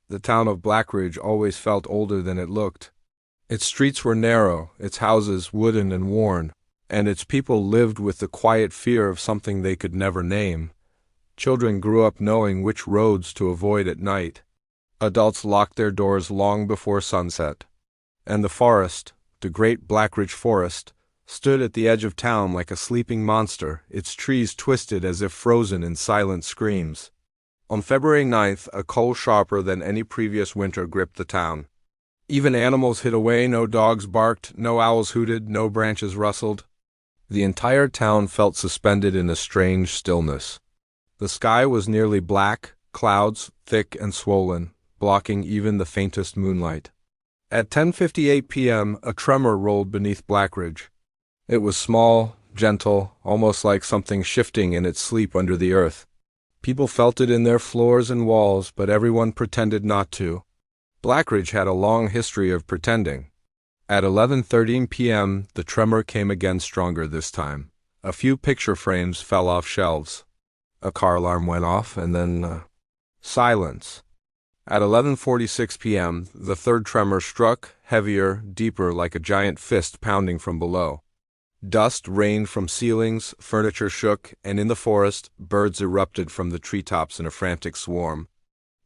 The town of Blackridge always felt older than it looked. Its streets were narrow, its houses wooden and worn, and its people lived with the quiet fear of something they could never name. Children grew up knowing which roads to avoid at night. Adults locked their doors long before sunset. And the forest, the great Blackridge Forest, stood at the edge of town like a sleeping monster, its trees twisted as if frozen in silent screams. On February 9th, a cold sharper than any previous winter gripped the town. Even animals hid away, no dogs barked, no owls hooted, no branches rustled. The entire town felt suspended in a strange stillness. The sky was nearly black, clouds thick and swollen, blocking even the faintest moonlight. At 10:58 p.m., a tremor rolled beneath Blackridge. It was small, gentle, almost like something shifting in its sleep under the earth. People felt it in their floors and walls, but everyone pretended not to. Blackridge had a long history of pretending. At 11:13 p.m., the tremor came again, stronger this time. A few picture frames fell off shelves. A car alarm went off, and then silence. At 11:46 p.m., the third tremor struck, heavier, deeper, like a giant fist pounding from below. Dust rained from ceilings, furniture shook, and in the forest, birds erupted from the treetops in a frantic swarm.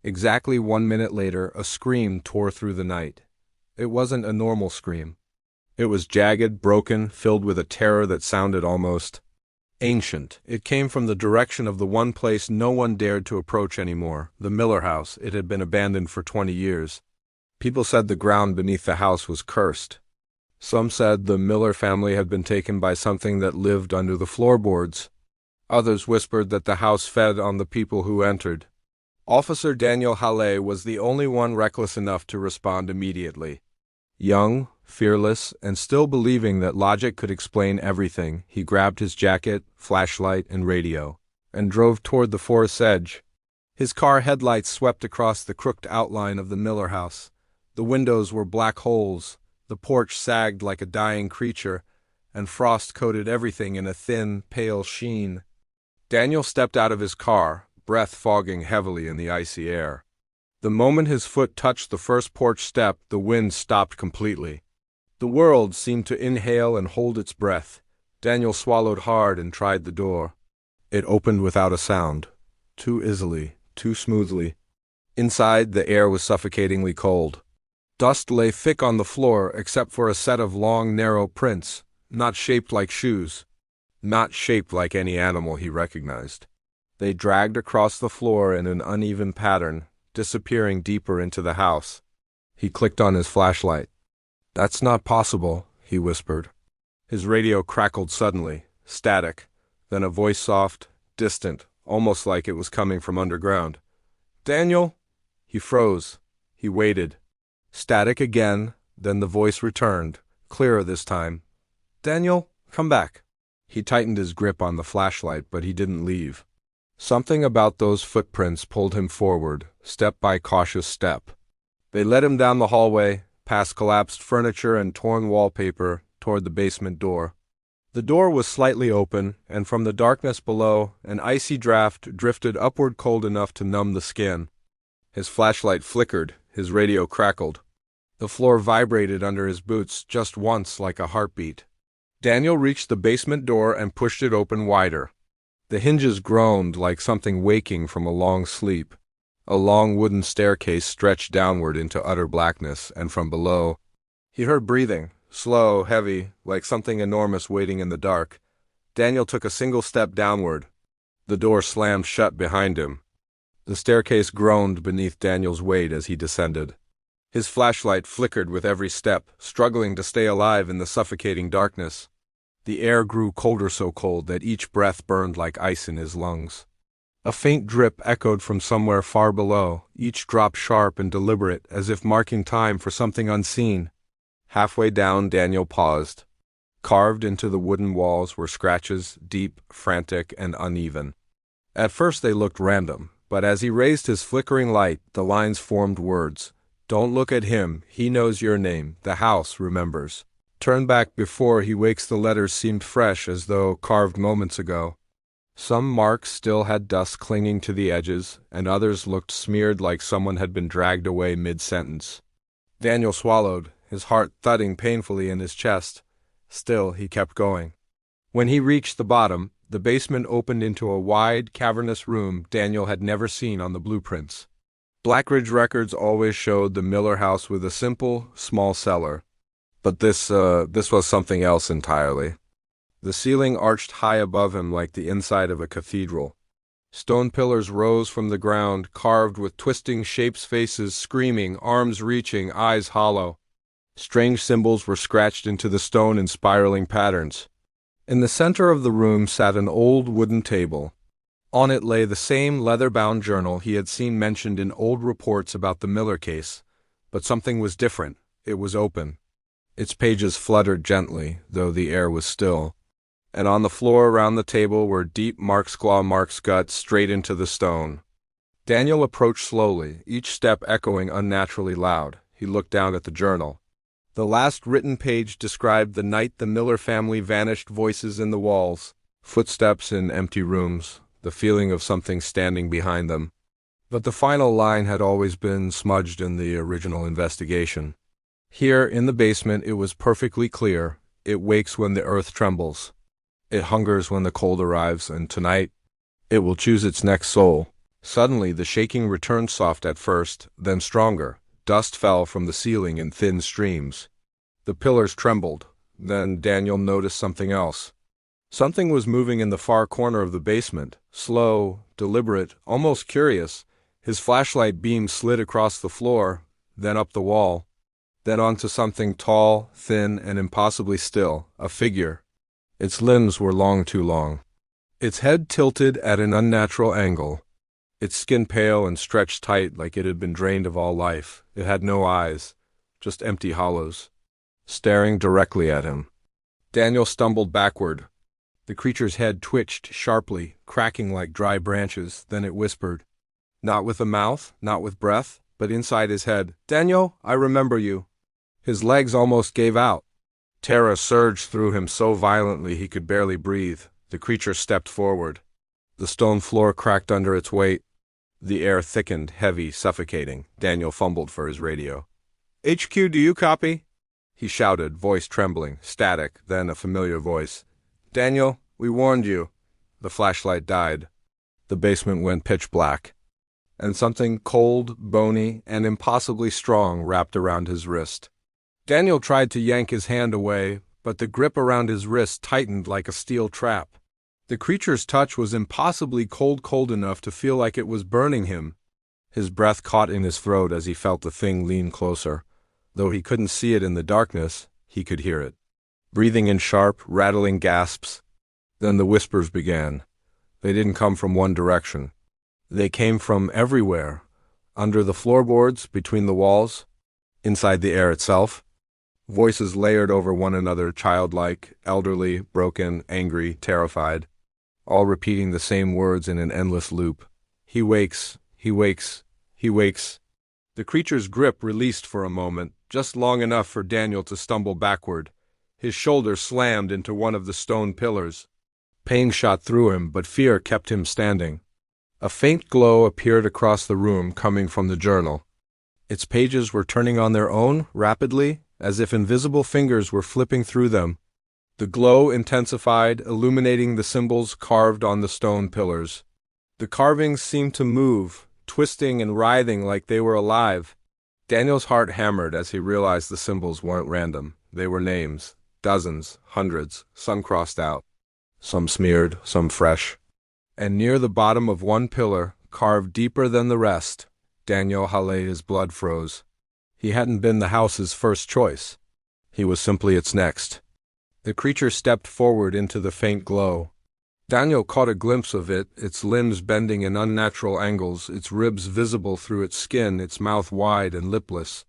Exactly 1 minute later, a scream tore through the night. It wasn't a normal scream. It was jagged, broken, filled with a terror that sounded almost ancient. It came from the direction of the one place no one dared to approach anymore, the Miller house. It had been abandoned for 20 years. People said the ground beneath the house was cursed. Some said the Miller family had been taken by something that lived under the floorboards. Others whispered that the house fed on the people who entered. Officer Daniel Halle was the only one reckless enough to respond immediately. Young, fearless, and still believing that logic could explain everything, he grabbed his jacket, flashlight, and radio, and drove toward the forest's edge. His car headlights swept across the crooked outline of the Miller house. The windows were black holes, the porch sagged like a dying creature, and frost coated everything in a thin, pale sheen. Daniel stepped out of his car, breath fogging heavily in the icy air. The moment his foot touched the first porch step, the wind stopped completely. The world seemed to inhale and hold its breath. Daniel swallowed hard and tried the door. It opened without a sound, too easily, too smoothly. Inside, the air was suffocatingly cold. Dust lay thick on the floor except for a set of long, narrow prints, not shaped like shoes, not shaped like any animal he recognized. They dragged across the floor in an uneven pattern, disappearing deeper into the house. He clicked on his flashlight. "That's not possible," he whispered. His radio crackled suddenly, static, then a voice soft, distant, almost like it was coming from underground. "Daniel?" He froze. He waited. Static again, then the voice returned, clearer this time. "Daniel, come back." He tightened his grip on the flashlight, but he didn't leave. Something about those footprints pulled him forward, step by cautious step. They led him down the hallway, past collapsed furniture and torn wallpaper, toward the basement door. The door was slightly open, and from the darkness below, an icy draft drifted upward, cold enough to numb the skin. His flashlight flickered, his radio crackled. The floor vibrated under his boots just once, like a heartbeat. Daniel reached the basement door and pushed it open wider. The hinges groaned like something waking from a long sleep. A long wooden staircase stretched downward into utter blackness, and from below, he heard breathing, slow, heavy, like something enormous waiting in the dark. Daniel took a single step downward. The door slammed shut behind him. The staircase groaned beneath Daniel's weight as he descended. His flashlight flickered with every step, struggling to stay alive in the suffocating darkness. The air grew colder, so cold that each breath burned like ice in his lungs. A faint drip echoed from somewhere far below, each drop sharp and deliberate, as if marking time for something unseen. Halfway down, Daniel paused. Carved into the wooden walls were scratches, deep, frantic, and uneven. At first they looked random, but as he raised his flickering light, the lines formed words. "Don't look at him, he knows your name, the house remembers. Turn back before he wakes." The letters seemed fresh, as though carved moments ago. Some marks still had dust clinging to the edges, and others looked smeared like someone had been dragged away mid-sentence. Daniel swallowed, his heart thudding painfully in his chest. Still, he kept going. When he reached the bottom, the basement opened into a wide, cavernous room Daniel had never seen on the blueprints. Blackridge records always showed the Miller house with a simple, small cellar. But this was something else entirely. The ceiling arched high above him like the inside of a cathedral. Stone pillars rose from the ground, carved with twisting shapes, faces screaming, arms reaching, eyes hollow. Strange symbols were scratched into the stone in spiraling patterns. In the center of the room sat an old wooden table. On it lay the same leather-bound journal he had seen mentioned in old reports about the Miller case, but something was different. It was open. Its pages fluttered gently, though the air was still. And on the floor around the table were deep claw marks cut straight into the stone. Daniel approached slowly, each step echoing unnaturally loud. He looked down at the journal. The last written page described the night the Miller family vanished, voices in the walls, footsteps in empty rooms, the feeling of something standing behind them. But the final line had always been smudged in the original investigation. Here, in the basement, it was perfectly clear. It wakes when the earth trembles. It hungers when the cold arrives, and tonight, it will choose its next soul. Suddenly, the shaking returned, soft at first, then stronger. Dust fell from the ceiling in thin streams. The pillars trembled. Then Daniel noticed something else. Something was moving in the far corner of the basement, slow, deliberate, almost curious. His flashlight beam slid across the floor, then up the wall, then onto something tall, thin, and impossibly still, a figure. Its limbs were long, too long. Its head tilted at an unnatural angle. Its skin pale and stretched tight like it had been drained of all life. It had no eyes, just empty hollows, staring directly at him. Daniel stumbled backward. The creature's head twitched sharply, cracking like dry branches. Then it whispered. Not with a mouth, not with breath, but inside his head. "Daniel, I remember you." His legs almost gave out. Terror surged through him so violently he could barely breathe. The creature stepped forward. The stone floor cracked under its weight. The air thickened, heavy, suffocating. Daniel fumbled for his radio. "HQ, do you copy?" he shouted, voice trembling, static, then a familiar voice. "Daniel, we warned you." The flashlight died. The basement went pitch black, and something cold, bony, and impossibly strong wrapped around his wrist. Daniel tried to yank his hand away, but the grip around his wrist tightened like a steel trap. The creature's touch was impossibly cold enough to feel like it was burning him. His breath caught in his throat as he felt the thing lean closer. Though he couldn't see it in the darkness, he could hear it. Breathing in sharp, rattling gasps. Then the whispers began. They didn't come from one direction. They came from everywhere. Under the floorboards, between the walls, inside the air itself. Voices layered over one another, childlike, elderly, broken, angry, terrified, all repeating the same words in an endless loop. He wakes, he wakes, he wakes. The creature's grip released for a moment, just long enough for Daniel to stumble backward. His shoulder slammed into one of the stone pillars. Pain shot through him, but fear kept him standing. A faint glow appeared across the room, coming from the journal. Its pages were turning on their own, rapidly, as if invisible fingers were flipping through them. The glow intensified, illuminating the symbols carved on the stone pillars. The carvings seemed to move, twisting and writhing like they were alive. Daniel's heart hammered as he realized the symbols weren't random. They were names, dozens, hundreds, some crossed out, some smeared, some fresh. And near the bottom of one pillar, carved deeper than the rest, Daniel Hale's blood froze. He hadn't been the house's first choice. He was simply its next. The creature stepped forward into the faint glow. Daniel caught a glimpse of it, its limbs bending in unnatural angles, its ribs visible through its skin, its mouth wide and lipless.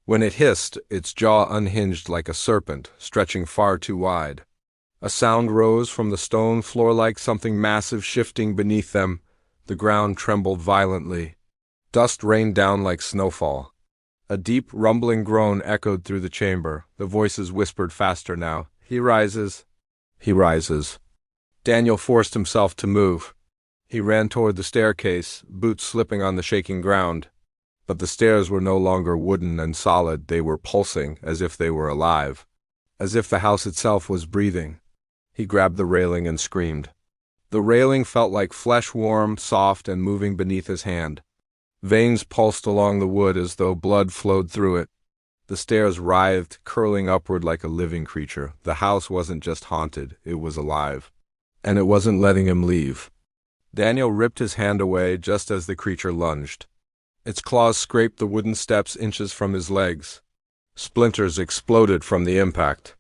When it hissed, its jaw unhinged like a serpent, stretching far too wide. A sound rose from the stone floor like something massive shifting beneath them. The ground trembled violently. Dust rained down like snowfall. A deep, rumbling groan echoed through the chamber. The voices whispered faster now. "He rises. He rises." Daniel forced himself to move. He ran toward the staircase, boots slipping on the shaking ground. But the stairs were no longer wooden and solid, they were pulsing, as if they were alive. As if the house itself was breathing. He grabbed the railing and screamed. The railing felt like flesh, warm, soft, and moving beneath his hand. Veins pulsed along the wood as though blood flowed through it. The stairs writhed, curling upward like a living creature. The house wasn't just haunted, it was alive. And it wasn't letting him leave. Daniel ripped his hand away just as the creature lunged. Its claws scraped the wooden steps inches from his legs. Splinters exploded from the impact.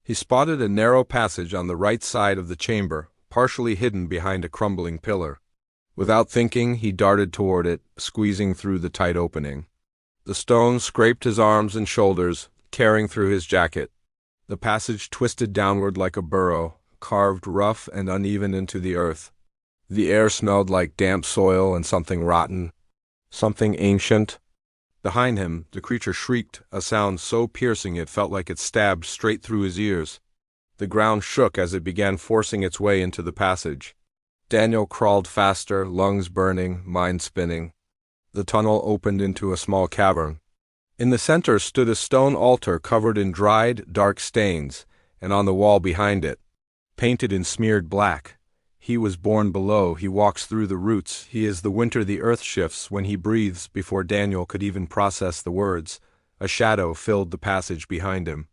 He spotted a narrow passage on the right side of the chamber, partially hidden behind a crumbling pillar. Without thinking, he darted toward it, squeezing through the tight opening. The stone scraped his arms and shoulders, tearing through his jacket. The passage twisted downward like a burrow, carved rough and uneven into the earth. The air smelled like damp soil and something rotten. Something ancient. Behind him, the creature shrieked, a sound so piercing it felt like it stabbed straight through his ears. The ground shook as it began forcing its way into the passage. Daniel crawled faster, lungs burning, mind spinning. The tunnel opened into a small cavern. In the center stood a stone altar covered in dried, dark stains, and on the wall behind it, painted in smeared black, "He was born below, he walks through the roots, he is the winter the earth shifts when he breathes." Before Daniel could even process the words, a shadow filled the passage behind him.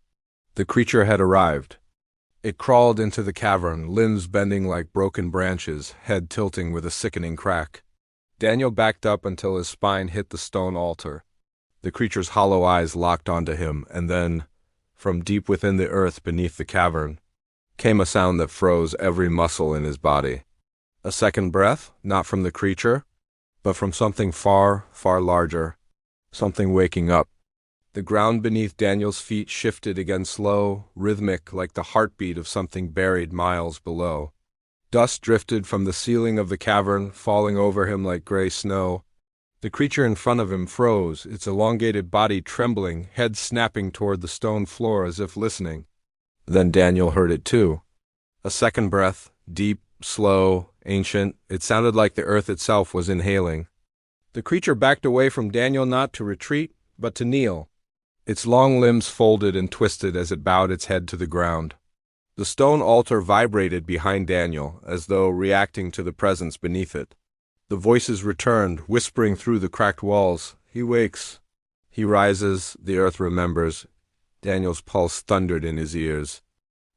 The creature had arrived. It crawled into the cavern, limbs bending like broken branches, head tilting with a sickening crack. Daniel backed up until his spine hit the stone altar. The creature's hollow eyes locked onto him, and then, from deep within the earth beneath the cavern, came a sound that froze every muscle in his body. A second breath, not from the creature, but from something far, far larger, something waking up. The ground beneath Daniel's feet shifted again, slow, rhythmic, like the heartbeat of something buried miles below. Dust drifted from the ceiling of the cavern, falling over him like gray snow. The creature in front of him froze, its elongated body trembling, head snapping toward the stone floor as if listening. Then Daniel heard it too. A second breath, deep, slow, ancient. It sounded like the earth itself was inhaling. The creature backed away from Daniel, not to retreat, but to kneel. Its long limbs folded and twisted as it bowed its head to the ground. The stone altar vibrated behind Daniel, as though reacting to the presence beneath it. The voices returned, whispering through the cracked walls. He wakes. He rises. The earth remembers. Daniel's pulse thundered in his ears.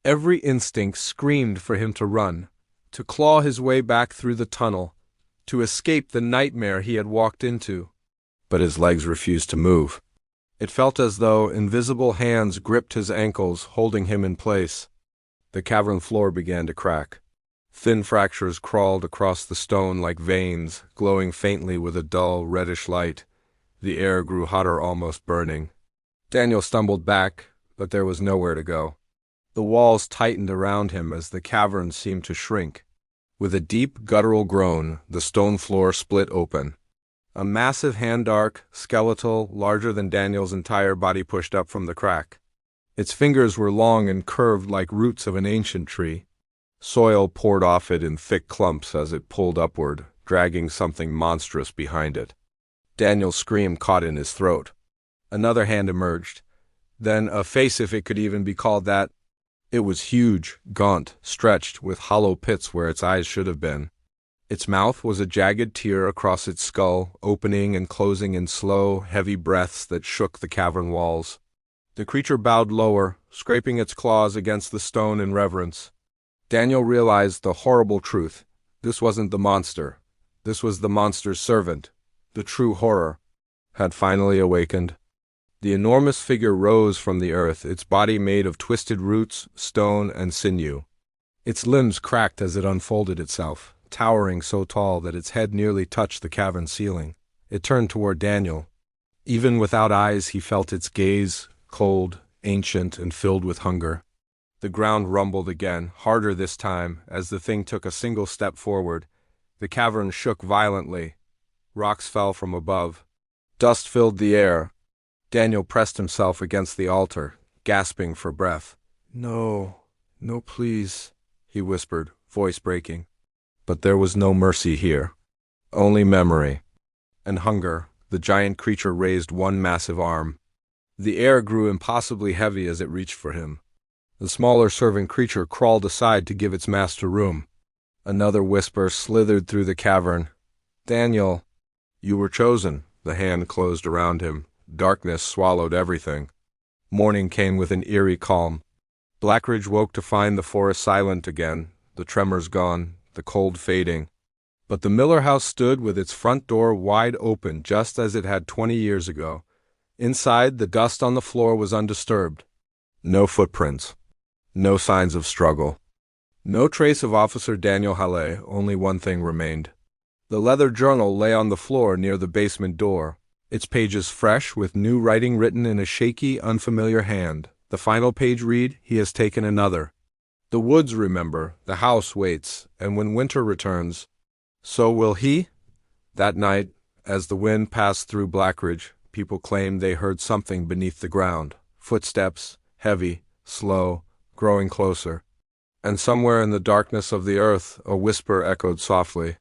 Every instinct screamed for him to run, to claw his way back through the tunnel, to escape the nightmare he had walked into. But his legs refused to move. It felt as though invisible hands gripped his ankles, holding him in place. The cavern floor began to crack. Thin fractures crawled across the stone like veins, glowing faintly with a dull, reddish light. The air grew hotter, almost burning. Daniel stumbled back, but there was nowhere to go. The walls tightened around him as the cavern seemed to shrink. With a deep, guttural groan, the stone floor split open. A massive hand-arc, skeletal, larger than Daniel's entire body pushed up from the crack. Its fingers were long and curved like roots of an ancient tree. Soil poured off it in thick clumps as it pulled upward, dragging something monstrous behind it. Daniel's scream caught in his throat. Another hand emerged. Then a face, if it could even be called that. It was huge, gaunt, stretched, with hollow pits where its eyes should have been. Its mouth was a jagged tear across its skull, opening and closing in slow, heavy breaths that shook the cavern walls. The creature bowed lower, scraping its claws against the stone in reverence. Daniel realized the horrible truth. This wasn't the monster. This was the monster's servant. The true horror had finally awakened. The enormous figure rose from the earth, its body made of twisted roots, stone, and sinew. Its limbs cracked as it unfolded itself, towering so tall that its head nearly touched the cavern ceiling. It turned toward Daniel. Even without eyes, he felt its gaze, cold, ancient, and filled with hunger. The ground rumbled again, harder this time, as the thing took a single step forward. The cavern shook violently. Rocks fell from above. Dust filled the air. Daniel pressed himself against the altar, gasping for breath. "No, no, please," he whispered, voice breaking. But there was no mercy here. Only memory. And hunger. The giant creature raised one massive arm. The air grew impossibly heavy as it reached for him. The smaller serving creature crawled aside to give its master room. Another whisper slithered through the cavern. "Daniel, you were chosen." The hand closed around him. Darkness swallowed everything. Morning came with an eerie calm. Blackridge woke to find the forest silent again, the tremors gone, the cold fading. But the Miller house stood with its front door wide open just as it had 20 years ago. Inside, the dust on the floor was undisturbed. No footprints. No signs of struggle. No trace of Officer Daniel Halle. Only one thing remained. The leather journal lay on the floor near the basement door, its pages fresh with new writing written in a shaky, unfamiliar hand. The final page read, "He has taken another." The woods remember, the house waits, and when winter returns, so will he? That night, as the wind passed through Blackridge, people claimed they heard something beneath the ground. Footsteps, heavy, slow, growing closer. And somewhere in the darkness of the earth, a whisper echoed softly,